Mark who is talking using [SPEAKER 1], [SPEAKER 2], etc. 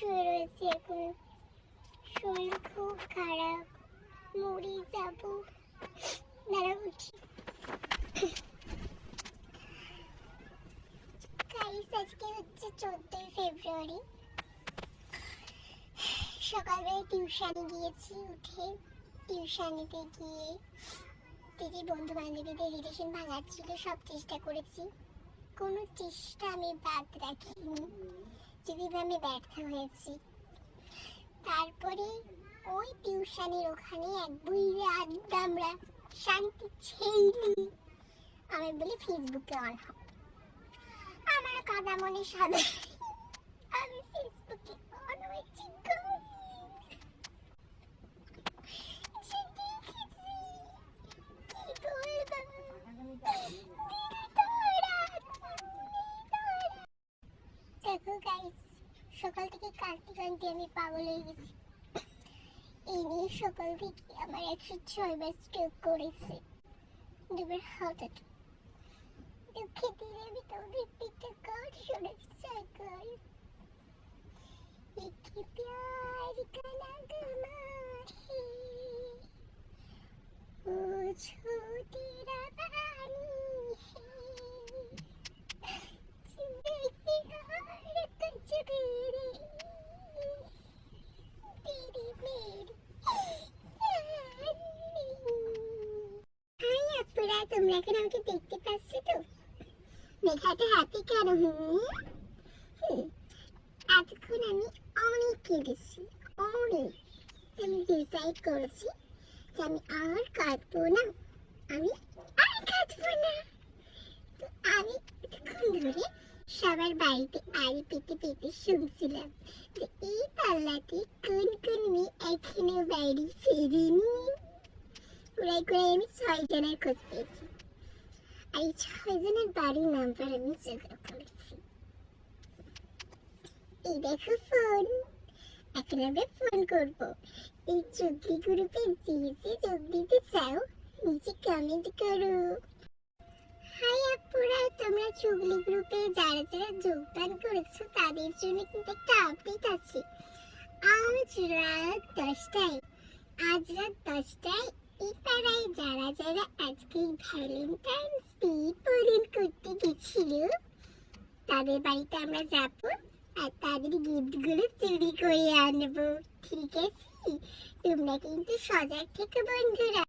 [SPEAKER 1] শুয়ে রয়েছি এখন। শরীর খুব খারাপ, মরে যাব। দাঁড়া উঠি। গাইস, আজকে হচ্ছে 14 ফেব্রুয়ারি। সকালবেলা টিউশনে গিয়েছি। উঠে টিউশনিতে গিয়ে দিদি বন্ধু বান্ধবীদের রিলেশন ভাঙার ছিল, সব চেষ্টা করেছি, কোনো চেষ্টা আমি বাদ রাখিনি, যদি আমি ব্যর্থ হয়েছি। তারপরে ওই টিউশনের ওখানে এক বইরে আড্ডা, আমরা শান্তি ছেইলি। আমি বলি ফেসবুকে অন হ। আমার কাদা মনে সাদা, আমি ফেসবুকে অন হয়েছি। দেখো গাইস, সকাল থেকে কাঁদতে কাঁদতে আমি পাগল হয়ে গেছি। এই নিয়ে সকাল থেকে আমার 106 বার স্ট্রোক করেছে, দুবার হার্ট অ্যাটাক। দুঃখে দিলে আমি তোমাদের পিঠে গান শোনাতে চাই গাইস। एक प्यार का नगमा है, पूछो तेरा पानी है, जिंदगी हार कुछ मेरी, तेरी मेरी हाय আপুরা, তোমরা এখন আমাকে দেখতে পাচ্ছ তো? মেঘাতে হাতে কেন? এতক্ষণ আমি অনেক কেঁদেছি, অনেক। আমি ডিসাইড করেছি যে আমি আর কাঁদবো না, আমি আর কাঁদবো না। তো আমি এতক্ষণ ধরে সবার বাড়িতে আড়ি পেতে পেতে শুনছিলাম যে এই পাল্লাতে কোন কোন মেয়ে এখনো বাড়ি ফেরেনি। ঘুরাই ঘুরাই আমি 6 জনের খোঁজ পেয়েছি, আর এই 6 জনের বাড়ির নাম্বার আমি জোগাড় করেছি। এই দেখো ফোন, এখন আমরা ফোন করবো। এই চুগলি গ্রুপে যে যে যোগ দিতে চাও নিচে কমেন্ট করো। হাই আপুরা, তোমরা চুগলি গ্রুপে যারা যারা যোগদান করেছো তাদের জন্য কিন্তু একটা আপডেট আছে। আজ রাত 10টায় এই পাড়ায় যারা যারা আজকে ভ্যালেন্টাইন্স ডে পালন করতে গেছিল তাদের বাড়িতে আমরা যাবো, আর তাদের গিফট গুলো চুরি করে আনবো। ঠিক আছে? তোমরা কিন্তু সজাগ থেকো বন্ধুরা।